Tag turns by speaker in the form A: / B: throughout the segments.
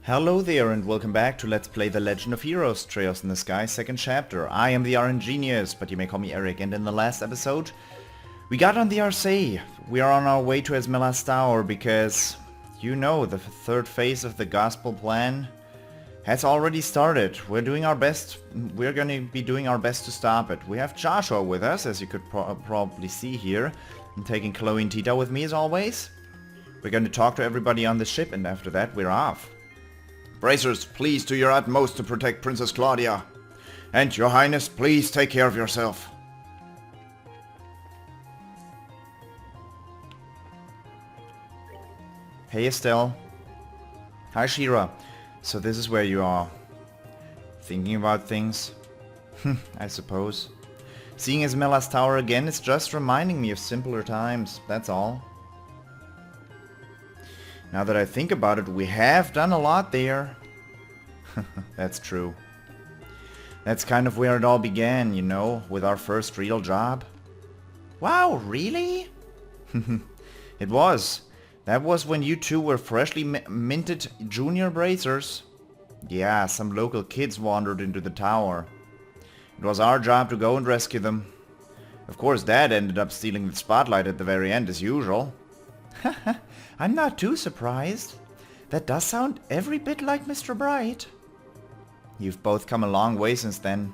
A: Hello there and welcome back to Let's Play The Legend of Heroes, Trails in the Sky, second chapter. I am the RNGenius, but you may call me Eric, and in the last episode we got on the RC. We are on our way to Esmelas Tower because, you know, the third phase of the gospel plan has already started. We're doing our best, we're gonna be doing our best to stop it. We have Joshua with us, as you could probably see here. I'm taking TloH and Tita with me as always. We're going to talk to everybody on the ship, and after that we're off. Bracers, please do your utmost to protect Princess Claudia. And your highness, please take care of yourself. Hey Estelle. Hi Shira. So this is where you are. Thinking about things? I suppose. Seeing Esmelas Tower again is just reminding me of simpler times, that's all. Now that I think about it, we have done a lot there. That's true. That's kind of where it all began, you know, with our first real job. Wow, really? It was. That was when you two were freshly minted junior bracers. Yeah, some local kids wandered into the tower. It was our job to go and rescue them. Of course, Dad ended up stealing the spotlight at the very end as usual. I'm not too surprised. That does sound every bit like Mr. Bright. You've both come a long way since then.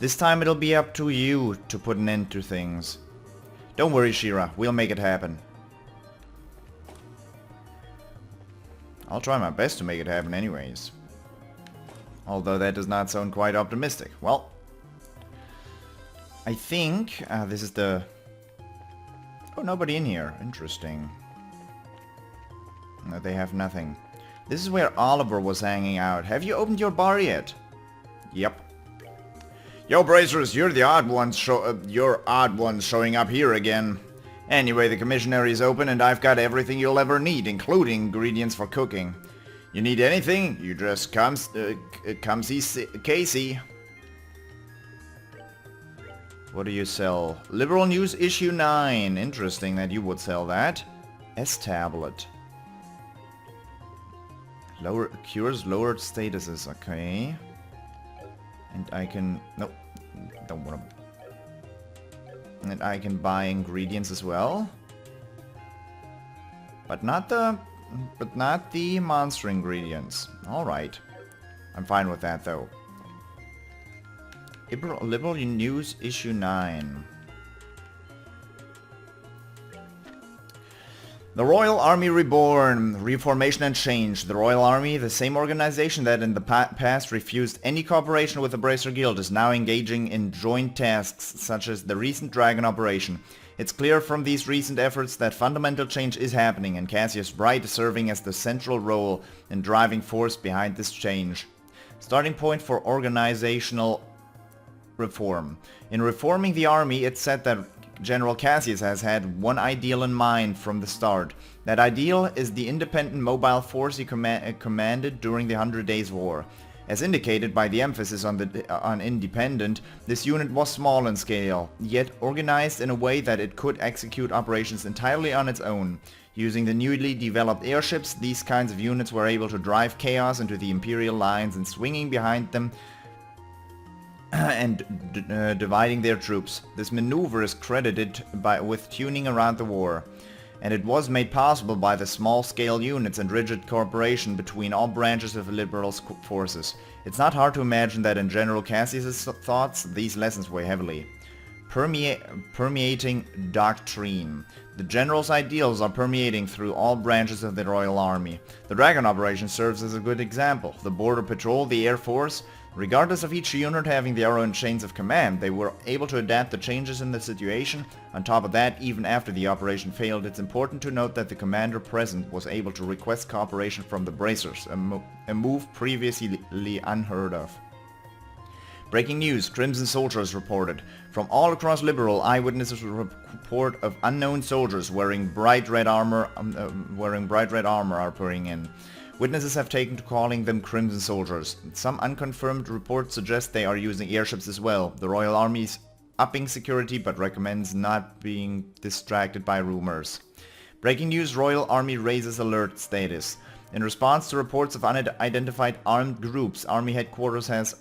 A: This time it'll be up to you to put an end to things. Don't worry, Shira. We'll make it happen. I'll try my best to make it happen anyways. Although that does not sound quite optimistic. Well, I think this is the... Oh, nobody in here. Interesting. No, they have nothing. This is where Oliver was hanging out. Have you opened your bar yet? Yep. Yo, Bracers, you're the odd ones. Showing up here again. Anyway, the commissionary is open, and I've got everything you'll ever need, including ingredients for cooking. You need anything? You just come see Casey. What do you sell? Liberal News issue 9. Interesting that you would sell that. S-tablet. Cures lowered statuses, okay. And I can... Nope. Don't wanna... And I can buy ingredients as well. But not the monster ingredients. Alright. I'm fine with that though. Liberal News issue 9. The Royal Army Reborn, Reformation and Change. The Royal Army, the same organization that in the past refused any cooperation with the Bracer Guild, is now engaging in joint tasks such as the recent Dragon operation. It's clear from these recent efforts that fundamental change is happening, and Cassius Bright is serving as the central role and driving force behind this change. Starting point for organizational reform. In reforming the army, it's said that General Cassius has had one ideal in mind from the start. That ideal is the independent mobile force he commanded during the 100 Days War. As indicated by the emphasis on independent, this unit was small in scale, yet organized in a way that it could execute operations entirely on its own. Using the newly developed airships, these kinds of units were able to drive chaos into the Imperial lines and swinging behind them and dividing their troops. This maneuver is credited with tuning around the war, and it was made possible by the small-scale units and rigid cooperation between all branches of the Liberal forces. It's not hard to imagine that in General Cassius' thoughts these lessons weigh heavily. Permeating doctrine. The General's ideals are permeating through all branches of the Royal Army. The Dragon operation serves as a good example. The Border Patrol, the Air Force, regardless of each unit having their own chains of command, they were able to adapt the changes in the situation. On top of that, even after the operation failed, it's important to note that the commander present was able to request cooperation from the Bracers, a move previously unheard of. Breaking news, Crimson soldiers reported. From all across Liberal, eyewitnesses report of unknown soldiers wearing bright red armor are pouring in. Witnesses have taken to calling them Crimson soldiers. Some unconfirmed reports suggest they are using airships as well. The Royal Army's upping security but recommends not being distracted by rumors. Breaking news, Royal Army raises alert status. In response to reports of unidentified armed groups, Army headquarters has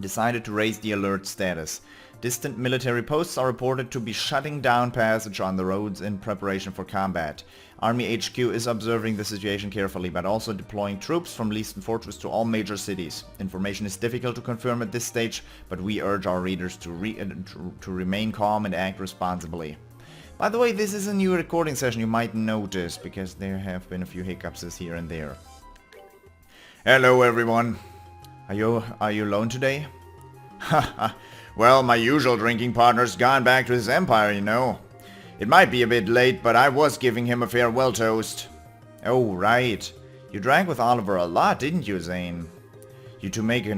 A: decided to raise the alert status. Distant military posts are reported to be shutting down passage on the roads in preparation for combat. Army HQ is observing the situation carefully, but also deploying troops from Leaston Fortress to all major cities. Information is difficult to confirm at this stage, but we urge our readers to remain calm and act responsibly. By the way, this is a new recording session, you might notice, because there have been a few hiccups here and there. Hello everyone. Are you alone today? Haha. Well, my usual drinking partner's gone back to his empire, you know. It might be a bit late, but I was giving him a farewell toast. Oh, right. You drank with Oliver a lot, didn't you, Zane? You two make for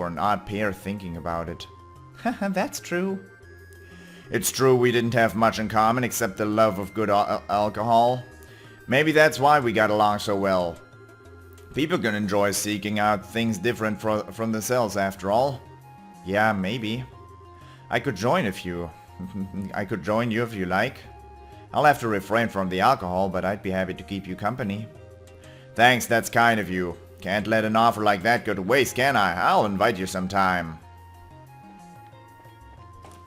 A: an odd pair thinking about it. Haha, that's true. It's true we didn't have much in common except the love of good alcohol. Maybe that's why we got along so well. People can enjoy seeking out things different from themselves after all. Yeah, maybe. I could join you if you like. I'll have to refrain from the alcohol, but I'd be happy to keep you company. Thanks, that's kind of you. Can't let an offer like that go to waste, can I? I'll invite you sometime.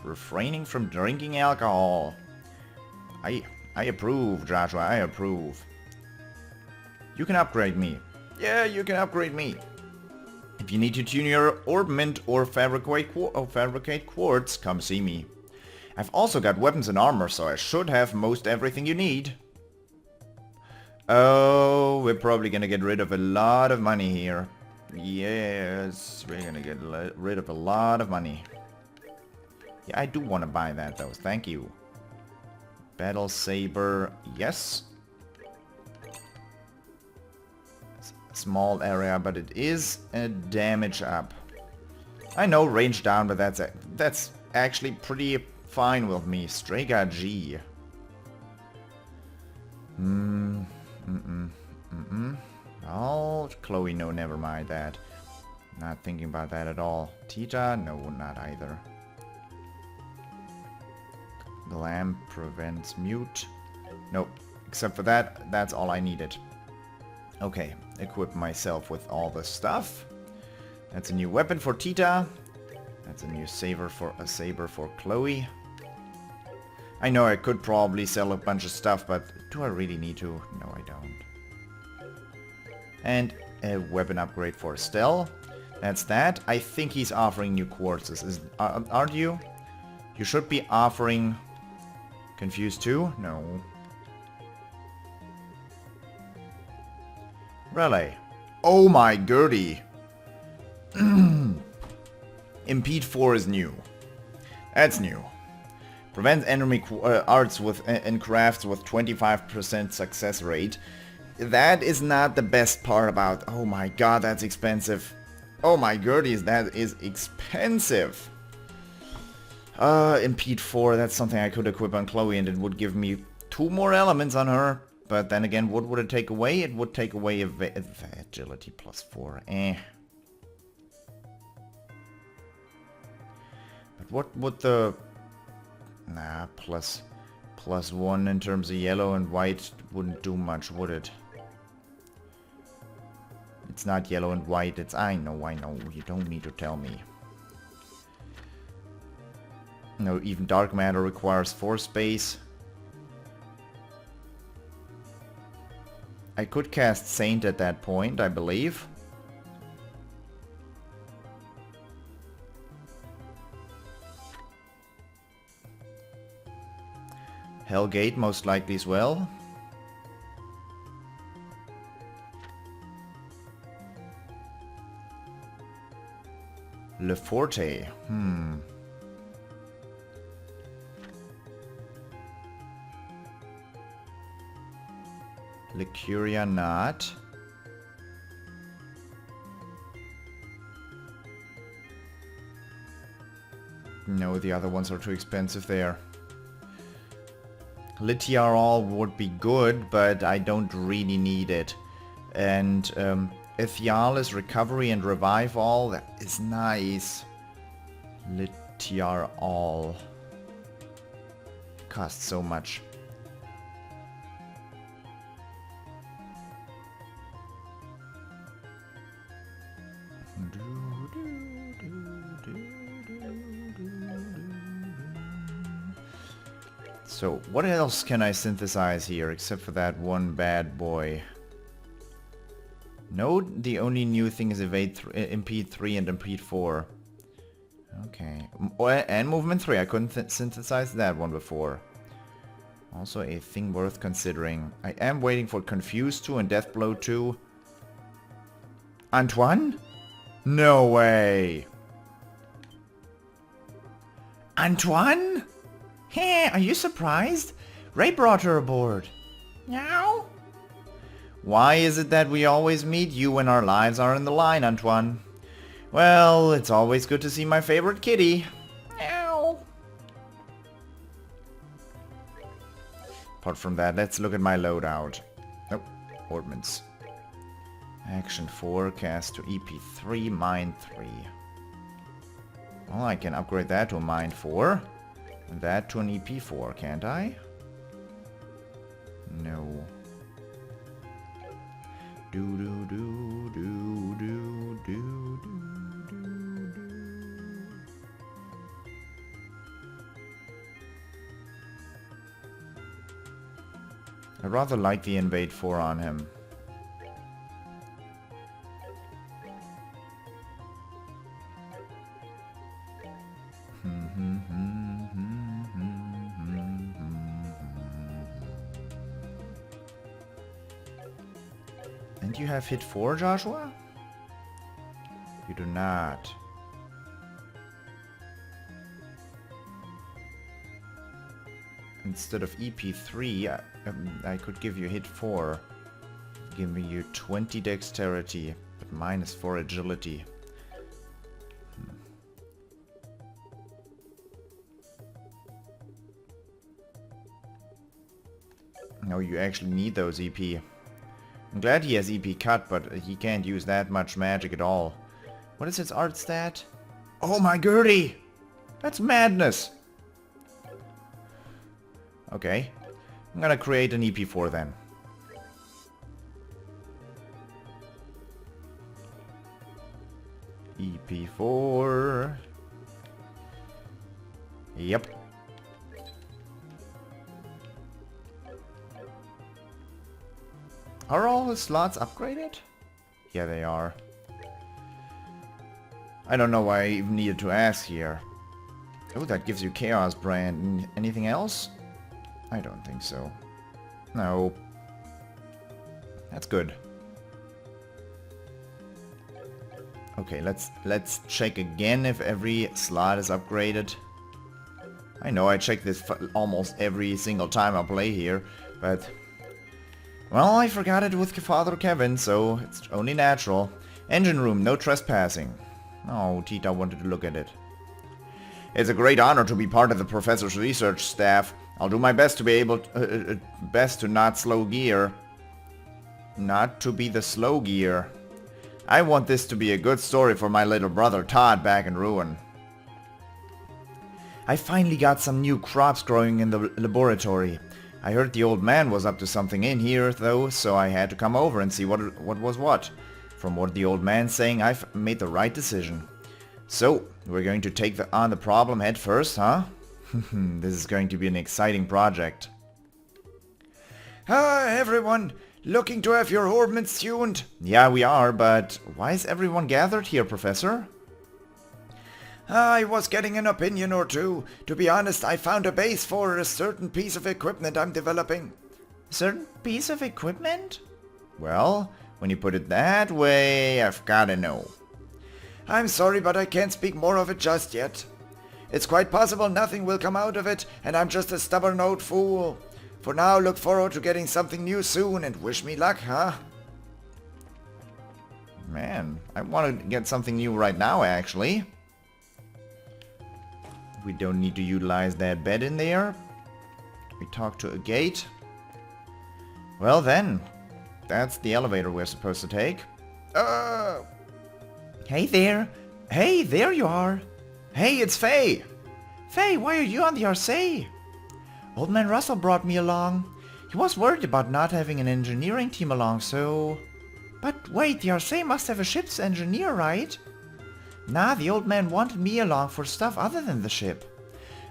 A: Refraining from drinking alcohol. I approve, Joshua, I approve. You can upgrade me. Yeah, you can upgrade me. If you need to tune your orbment or fabricate quartz, come see me. I've also got weapons and armor, so I should have most everything you need. Oh, we're probably gonna get rid of a lot of money here. Yes, we're gonna get rid of a lot of money. Yeah, I do want to buy that though, thank you. Battle Saber, yes. Small area, but it is a damage up. I know range down, but that's actually pretty fine with me. Strega G. Oh, Chloe, no, never mind that. Not thinking about that at all. Tita, no, not either. The lamp prevents mute. Nope, except for that, that's all I needed. Okay, equip myself with all the stuff. That's a new weapon for Tita. That's a new saber for Chloe. I know I could probably sell a bunch of stuff, but do I really need to? No, I don't. And a weapon upgrade for Estelle. That's that. I think he's offering new quartzes. Aren't you? You should be offering... Confused too? No. Really? Oh my Gertie. Impede 4 is new. That's new. Prevents enemy arts with and crafts with 25% success rate. That is not the best part about... Oh my god, that's expensive. Oh my Gerties, that is expensive. Impede 4, that's something I could equip on Chloe and it would give me 2 more elements on her. But then again, what would it take away? It would take away agility plus 4. Eh. But what would the... Nah, plus 1 in terms of yellow and white wouldn't do much, would it? It's not yellow and white, it's... I know, you don't need to tell me. No, even dark matter requires 4 space. I could cast Saint at that point, I believe. Hellgate most likely as well. Le Forte. Licuria not. No, the other ones are too expensive there. Litiarol would be good, but I don't really need it. And Ethialis Recovery and Revive All, that is nice. Litiarol. Costs so much. So, what else can I synthesize here except for that one bad boy? No, the only new thing is impede 3 and impede 4. Okay. And movement 3. I couldn't synthesize that one before. Also a thing worth considering. I am waiting for Confuse 2 and Death Blow 2. Antoine? No way! Antoine? Hey, are you surprised? Ray brought her aboard. Meow? Why is it that we always meet you when our lives are in the line, Antoine? Well, it's always good to see my favorite kitty. Meow. Apart from that, let's look at my loadout. Nope, ordnance. Action 4, cast to EP3, mine 3. Well, I can upgrade that to a mine 4. And that to an EP4, can't I? No. Do do do do do do do do do. I rather like the Invade 4 on him. And you have hit 4, Joshua? You do not. Instead of EP3, I could give you hit 4. Giving you 20 dexterity, but minus 4 agility. No, you actually need those EP. I'm glad he has EP cut, but he can't use that much magic at all. What is his art stat? Oh my Gertie! That's madness! Okay. I'm gonna create an EP4 then. EP4. Yep. Are all the slots upgraded? Yeah, they are. I don't know why I even needed to ask here. Oh, that gives you Chaos Brand. Anything else? I don't think so. No. That's good. Okay, let's check again if every slot is upgraded. I know I check this almost every single time I play here, but... well, I forgot it with Father Kevin, so it's only natural. Engine room, no trespassing. Oh, Tita wanted to look at it. It's a great honor to be part of the professor's research staff. I'll do my best to be able to, best to not slow gear. Not to be the slow gear. I want this to be a good story for my little brother Todd back in Ruin. I finally got some new crops growing in the laboratory. I heard the old man was up to something in here, though, so I had to come over and see what was what. From what the old man's saying, I've made the right decision. So, we're going to take on the problem head first, huh? This is going to be an exciting project. Hi, everyone! Looking to have your ordnance tuned? Yeah, we are, but why is everyone gathered here, Professor? I was getting an opinion or two. To be honest, I found a base for a certain piece of equipment I'm developing. A certain piece of equipment? Well, when you put it that way, I've gotta know. I'm sorry, but I can't speak more of it just yet. It's quite possible nothing will come out of it, and I'm just a stubborn old fool. For now, look forward to getting something new soon, and wish me luck, huh? Man, I want to get something new right now, actually. We don't need to utilize that bed in there. We talk to a gate. Well then, that's the elevator we're supposed to take. Hey there. Hey, there you are. Hey, it's Faye. Faye, why are you on the RC? Old Man Russell brought me along. He was worried about not having an engineering team along, so... But wait, the RC must have a ship's engineer, right? Nah, the old man wanted me along for stuff other than the ship.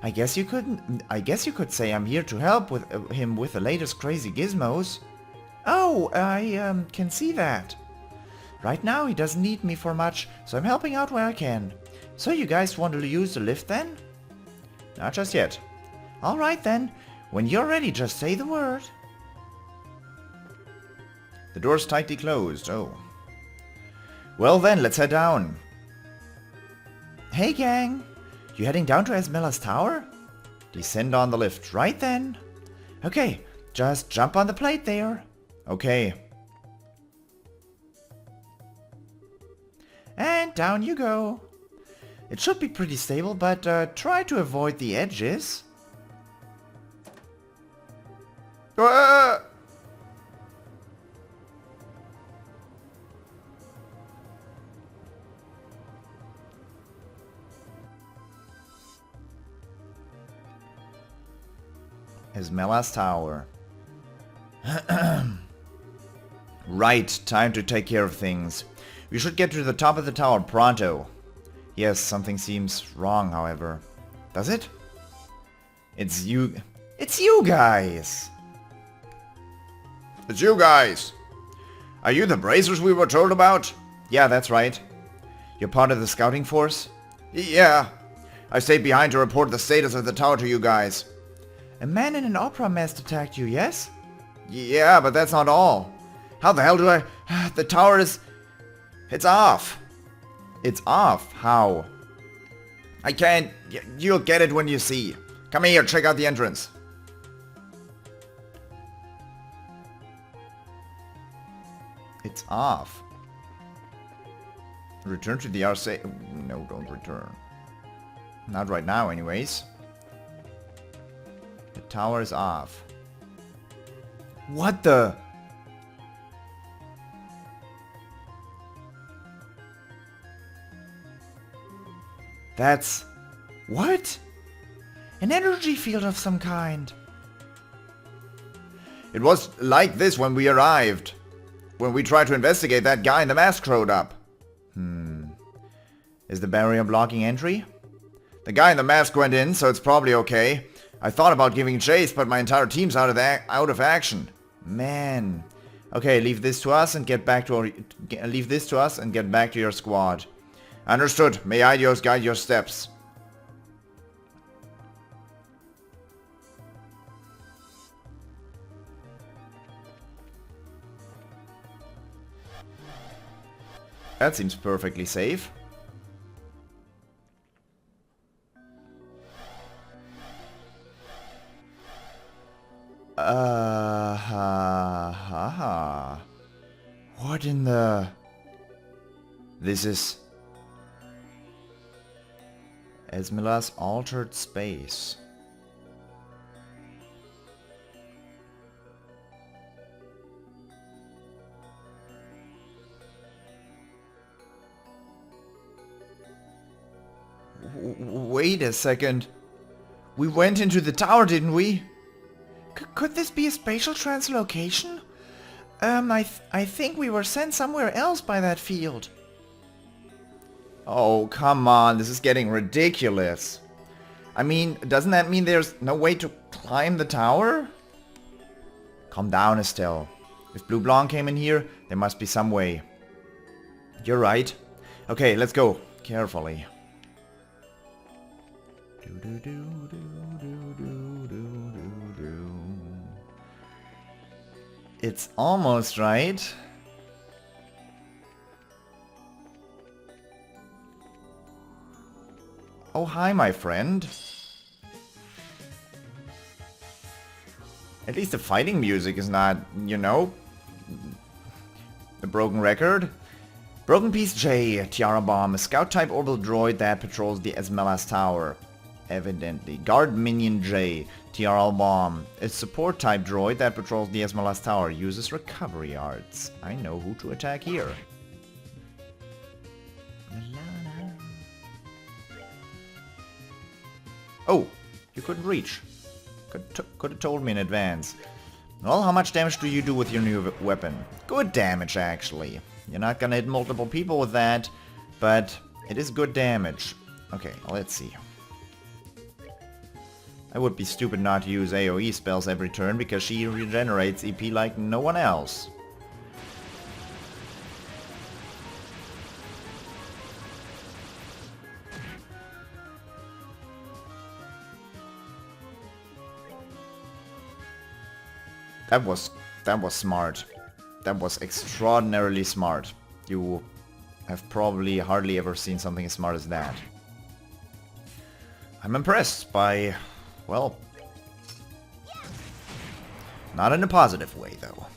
A: I guess you could say I'm here to help with him with the latest crazy gizmos. Oh, I can see that. Right now he doesn't need me for much, so I'm helping out where I can. So you guys want to use the lift then? Not just yet. Alright then, when you're ready just say the word. The door's tightly closed, oh. Well then, let's head down. Hey gang, you heading down to Esmelas tower? Descend on the lift, right then. Okay, just jump on the plate there. Okay. And down you go. It should be pretty stable, but try to avoid the edges. Esmelas tower. Right, time to take care of things. We should get to the top of the tower pronto. Yes, something seems wrong, however. Does it? It's you guys! It's you guys! Are you the bracers we were told about? Yeah, that's right. You're part of the scouting force? Yeah. I stayed behind to report the status of the tower to you guys. A man in an opera mask attacked you, yes? Yeah, but that's not all. How the hell do I... The tower is... It's off. It's off? How? I can't... You'll get it when you see. Come here, check out the entrance. It's off. Return to the RC... No, don't return. Not right now, anyways. The tower is off. What the... That's... What? An energy field of some kind. It was like this when we arrived. When we tried to investigate, that guy in the mask showed up. Is the barrier blocking entry? The guy in the mask went in, so it's probably okay. I thought about giving chase, but my entire team's out of action. Man. Okay, leave this to us and get back to your squad. Understood. May Idios guide your steps. That seems perfectly safe. What in the... This is... Esmelas altered space. Wait a second. We went into the tower, didn't we? Could this be a spatial translocation? I think we were sent somewhere else by that field. Oh, come on. This is getting ridiculous. I mean, doesn't that mean there's no way to climb the tower? Calm down, Estelle. If Blue Blanc came in here, there must be some way. You're right. Okay, let's go. Carefully. It's almost right. Oh, hi, my friend. At least the fighting music is not, you know, a broken record. Broken Piece J, Tiara Bomb, a scout-type orbital droid that patrols the Esmelas Tower. Evidently. Guard Minion J, Tiara Bomb, a support-type droid that patrols the Esmelas Tower. Uses recovery arts. I know who to attack here. Oh, you couldn't reach. Could have told me in advance. Well, how much damage do you do with your new weapon? Good damage, actually. You're not gonna hit multiple people with that, but it is good damage. Okay, let's see. I would be stupid not to use AoE spells every turn because she regenerates EP like no one else. That was smart. That was extraordinarily smart. You have probably hardly ever seen something as smart as that. I'm impressed by, well, not in a positive way though.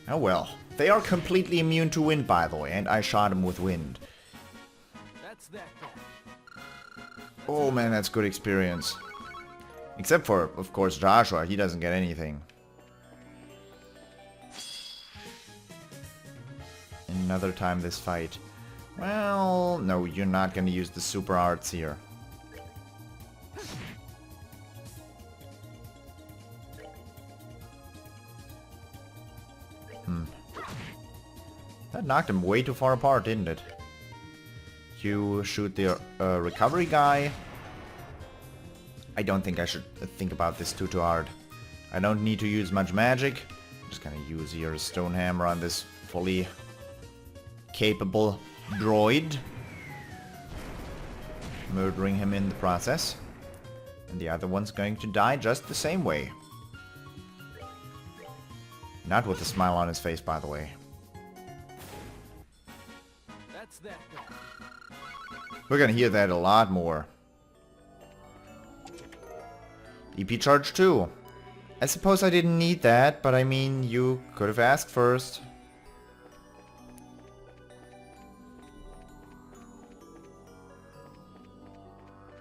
A: Oh well. They are completely immune to wind, by the way, and I shot him with wind. Oh man, that's good experience. Except for, of course, Joshua. He doesn't get anything. Another time this fight. Well, no, you're not gonna use the super arts here. That knocked him way too far apart, didn't it? You shoot the recovery guy. I don't think I should think about this too hard. I don't need to use much magic. I'm just gonna use here a stone hammer on this fully capable droid. Murdering him in the process. And the other one's going to die just the same way. Not with a smile on his face, by the way. That's that guy. We're gonna hear that a lot more. EP charge 2. I suppose I didn't need that, but I mean, you could have asked first.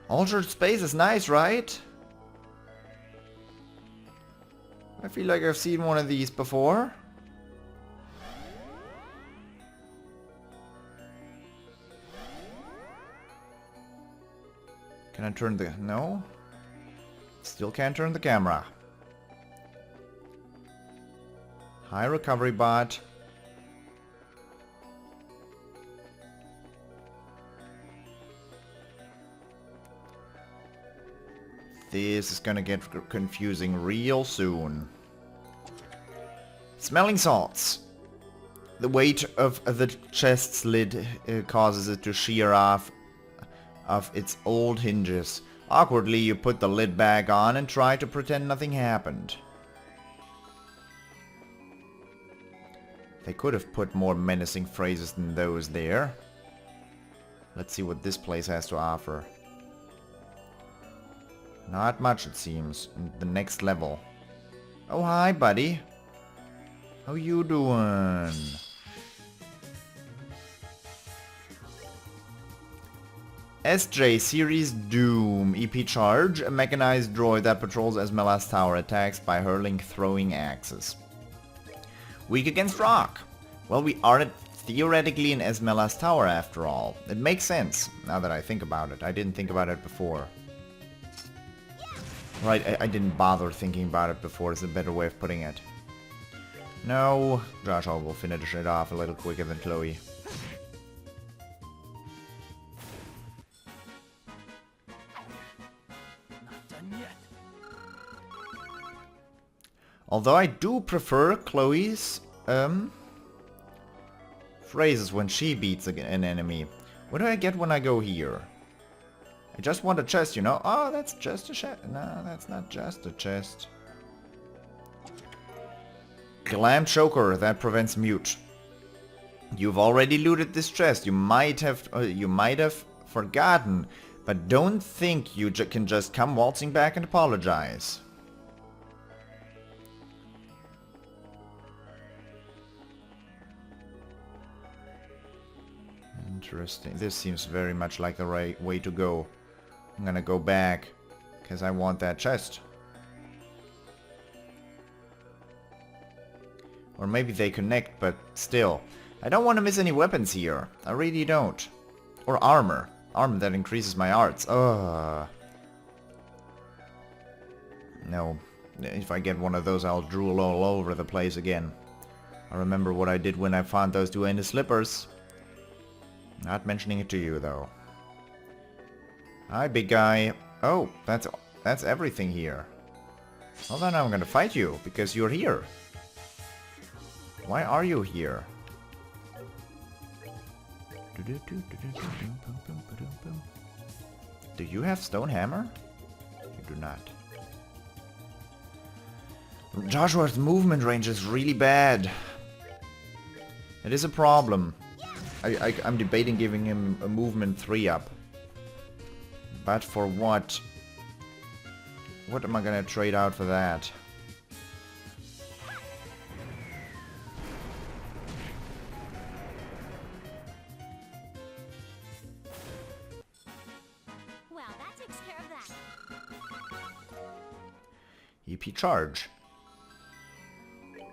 A: Altered space is nice, right? I feel like I've seen one of these before. Can I turn the... no? Still can't turn the camera. High recovery bot. This is gonna get confusing real soon. Smelling salts. The weight of the chest's lid causes it to shear off of its old hinges. Awkwardly, you put the lid back on and try to pretend nothing happened. They could have put more menacing phrases than those there. Let's see what this place has to offer. Not much, it seems. The next level. Oh, hi, buddy. How you doing? SJ Series Doom. EP Charge. A mechanized droid that patrols Esmelas Tower. Attacks by hurling throwing axes. Weak against rock. Well, we are theoretically in Esmelas Tower after all. It makes sense, now that I think about it. I didn't think about it before. Right, I didn't bother thinking about it before, is a better way of putting it. No, Joshua will finish it off a little quicker than TloH. Not done yet. Although I do prefer TloH's phrases when she beats an enemy. What do I get when I go here? I just want a chest, you know. Oh, that's just a chest. No, that's not just a chest. Glam choker that prevents mute. You've already looted this chest. You might have forgotten, but don't think you can just come waltzing back and apologize. Interesting. This seems very much like the right way to go. I'm gonna go back, because I want that chest. Or maybe they connect, but still. I don't want to miss any weapons here. I really don't. Or armor. Armor that increases my arts. Ugh. No. If I get one of those, I'll drool all over the place again. I remember what I did when I found those two-ended slippers. Not mentioning it to you, though. Hi, big guy. Oh, that's everything here. Well, then I'm gonna fight you, because you're here. Why are you here? Do you have stone hammer? You do not. Joshua's movement range is really bad. It is a problem. I'm debating giving him a movement 3 up. But for what? What am I gonna trade out for that?
B: Well, that takes care of that.
A: EP charge.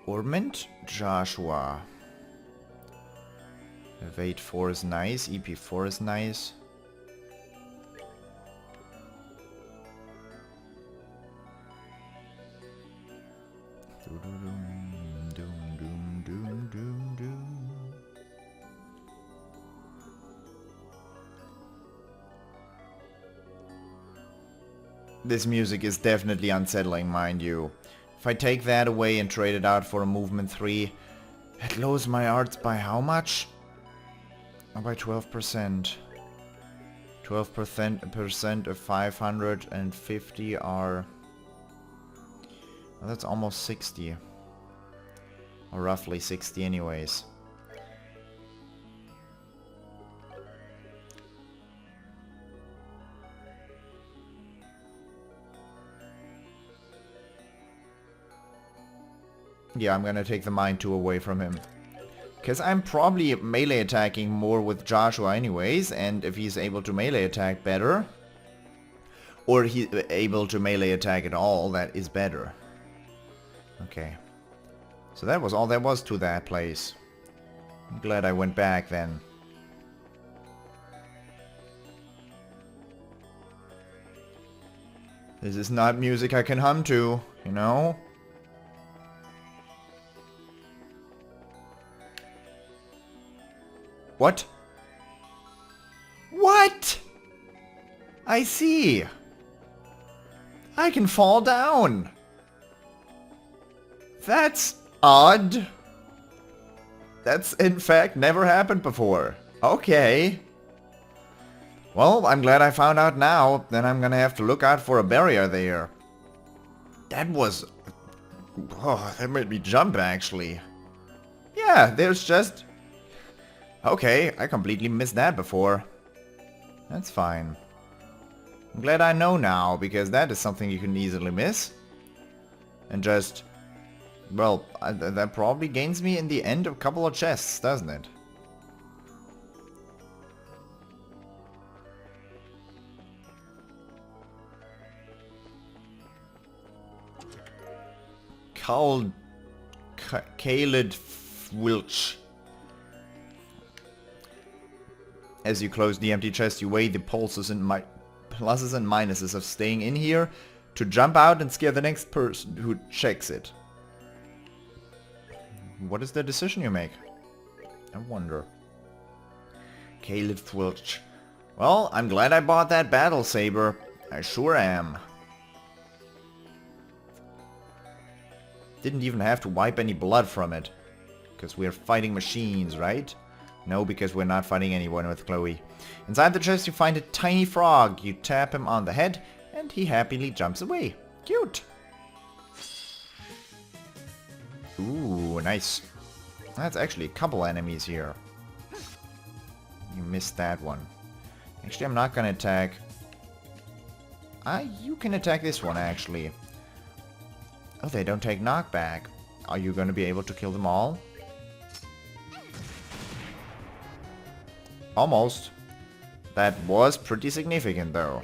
A: Ormond, Joshua. Evade 4 is nice, EP 4 is nice. This music is definitely unsettling, mind you. If I take that away and trade it out for a movement 3, it lowers my arts by how much? Oh, by 12%. 12% of 550 are... Well, that's almost 60. Or roughly 60 anyways. Yeah, I'm gonna take the Mind 2 away from him. Because I'm probably melee attacking more with Joshua anyways, and if he's able to melee attack better, or he's able to melee attack at all, that is better. Okay. So that was all there was to that place. I'm glad I went back then. This is not music I can hum to, you know? What? What? I see. I can fall down. That's odd. That's in fact never happened before. Okay. Well, I'm glad I found out now. Then I'm gonna have to look out for a barrier there. That was... Oh, that made me jump actually. Yeah, there's just... Okay, I completely missed that before. That's fine. I'm glad I know now, because that is something you can easily miss. And just... Well, that probably gains me in the end a couple of chests, doesn't it? Kaled Wilch. As you close the empty chest, you weigh the pluses and minuses of staying in here to jump out and scare the next person who checks it. What is the decision you make? I wonder. Caleb Twilch. Well, I'm glad I bought that battle saber. I sure am. Didn't even have to wipe any blood from it. Because we're fighting machines, right? No, because we're not fighting anyone with Chloe. Inside the chest you find a tiny frog. You tap him on the head and he happily jumps away. Cute! Ooh, nice. That's actually a couple enemies here. You missed that one. Actually, I'm not gonna attack... you can attack this one, actually. Oh, they don't take knockback. Are you gonna be able to kill them all? Almost. That was pretty significant, though.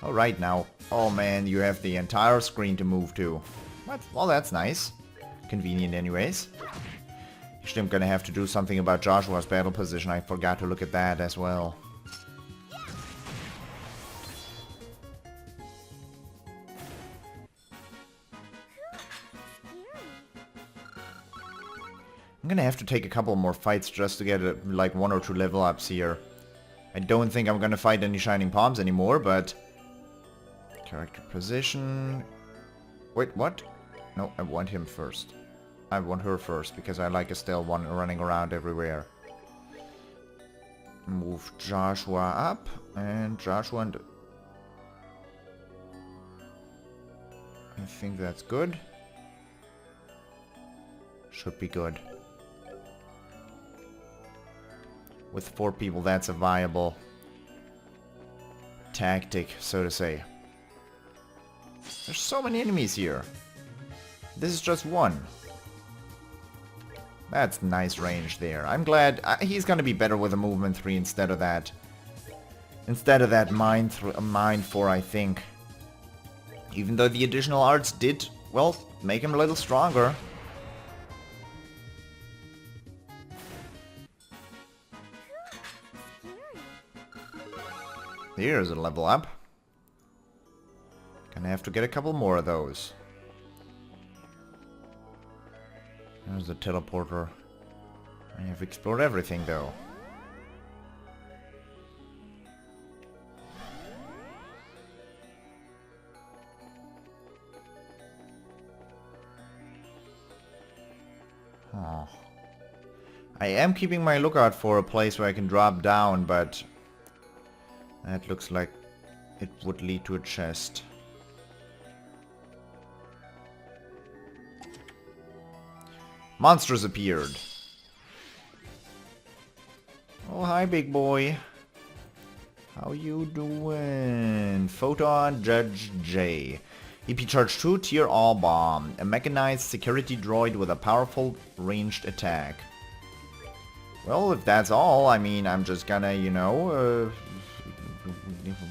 A: Alright now. Oh man, you have the entire screen to move to. What? Well, that's nice. Convenient anyways. Actually, I'm gonna have to do something about Joshua's battle position. I forgot to look at that as well. I'm gonna have to take a couple more fights just to get like 1 or 2 level ups here. I don't think I'm gonna fight any Shining Palms anymore, but... Character position... Wait, what? No, I want him first. I want her first, because I like Estelle one running around everywhere. Move Joshua up, and Joshua and... I think that's good. Should be good. With 4 people, that's a viable tactic, so to say. There's so many enemies here. This is just one. That's nice range there. I'm glad he's gonna be better with a movement 3 instead of that. Instead of that mine 4, I think. Even though the additional arts did, well, make him a little stronger. Here's a level up. Gonna have to get a couple more of those. There's the teleporter. I have explored everything though. Oh. I am keeping my lookout for a place where I can drop down, but that looks like it would lead to a chest. Monsters appeared. Oh, hi, big boy. How you doing? Photon Judge J. EP Charge 2, Tier All Bomb. A mechanized security droid with a powerful ranged attack. Well, if that's all, I mean, I'm just gonna, you know,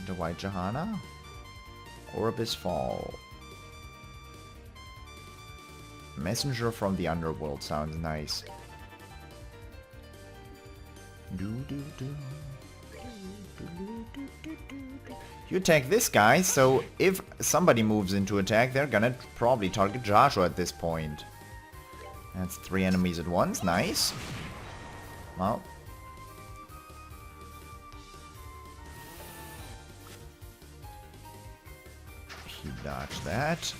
A: the White Jahana? Orbis Fall. Messenger from the Underworld sounds nice. You attack this guy, so if somebody moves into attack, they're gonna probably target Joshua at this point. That's 3 enemies at once, nice. Well. He dodged that.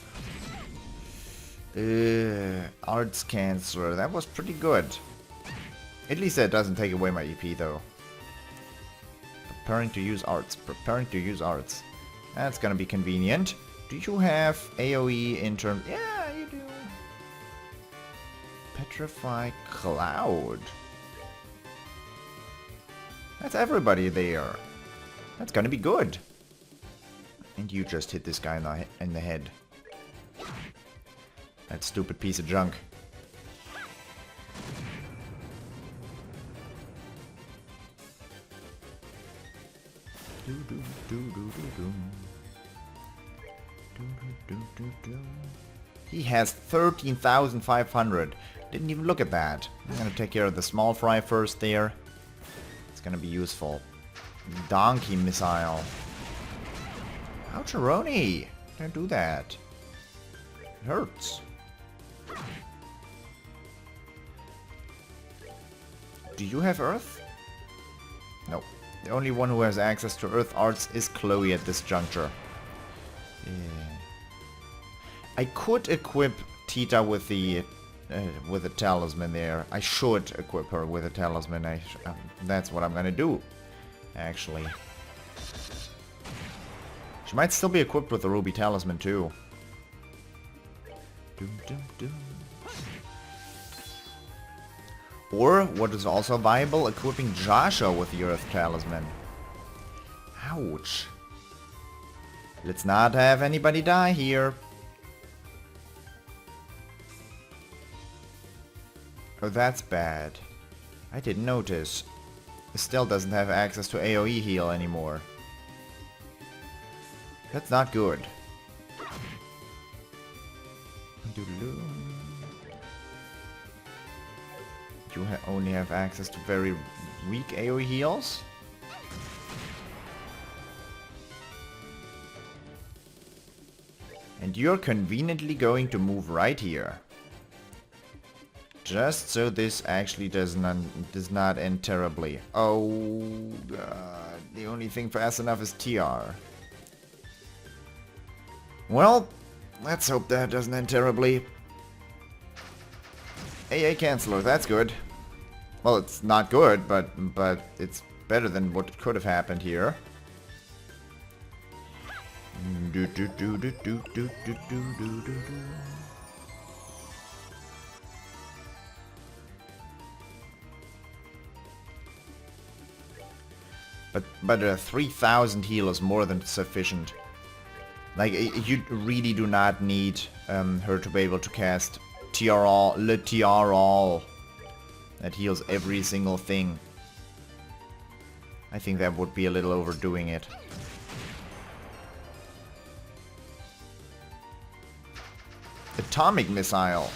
A: Arts Cancer, that was pretty good. At least that doesn't take away my EP though. Preparing to use arts, preparing to use arts. That's gonna be convenient. Do you have AoE in terms... Yeah, you do. Petrify Cloud. That's everybody there. That's gonna be good. And you just hit this guy in the head. That stupid piece of junk. He has 13,500. Didn't even look at that. I'm gonna take care of the small fry first there. It's gonna be useful. Donkey missile. Oucharoni! Don't do that. It hurts. Do you have Earth? No. The only one who has access to Earth arts is TloH at this juncture. Yeah. I could equip Tita with the talisman there. I should equip her with a talisman. That's what I'm gonna do, actually. She might still be equipped with the ruby talisman too. Or, what is also viable, equipping Joshua with the Earth Talisman. Ouch. Let's not have anybody die here. Oh, that's bad. I didn't notice. Estelle doesn't have access to AoE heal anymore. That's not good. You only have access to very weak AoE heals? And you're conveniently going to move right here. Just so this actually does not end terribly. Oh god, the only thing fast enough is TR. Well, let's hope that doesn't end terribly. AA Canceller, that's good. Well, it's not good, but it's better than what could have happened here. But 3,000 heal is more than sufficient. Like, you really do not need her to be able to cast TR Le TR All. That heals every single thing. I think that would be a little overdoing it. Atomic Missile.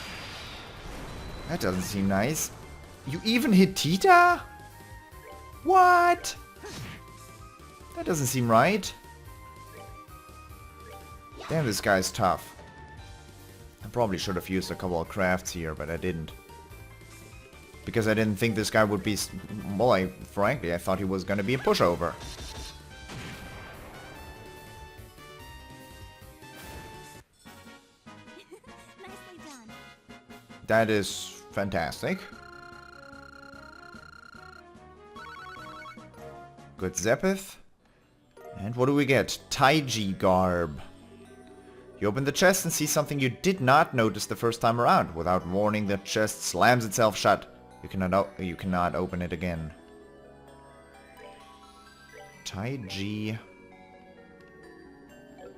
A: That doesn't seem nice. You even hit Tita? What? That doesn't seem right. Damn, this guy's tough. I probably should have used a couple of crafts here, but I didn't. Because I didn't think this guy would be... Well, frankly, I thought he was going to be a pushover.
B: Nicely done.
A: That is fantastic. Good Zephith. And what do we get? Taiji Garb. You open the chest and see something you did not notice the first time around. Without warning, the chest slams itself shut. You cannot open it again. Taiji.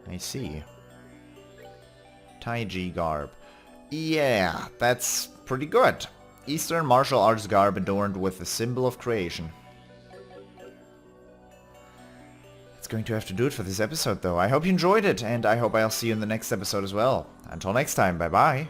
A: I see. Taiji Garb. Yeah, that's pretty good. Eastern martial arts garb adorned with the symbol of creation. That's going to have to do it for this episode though. I hope you enjoyed it, and I hope I'll see you in the next episode as well. Until next time, bye bye.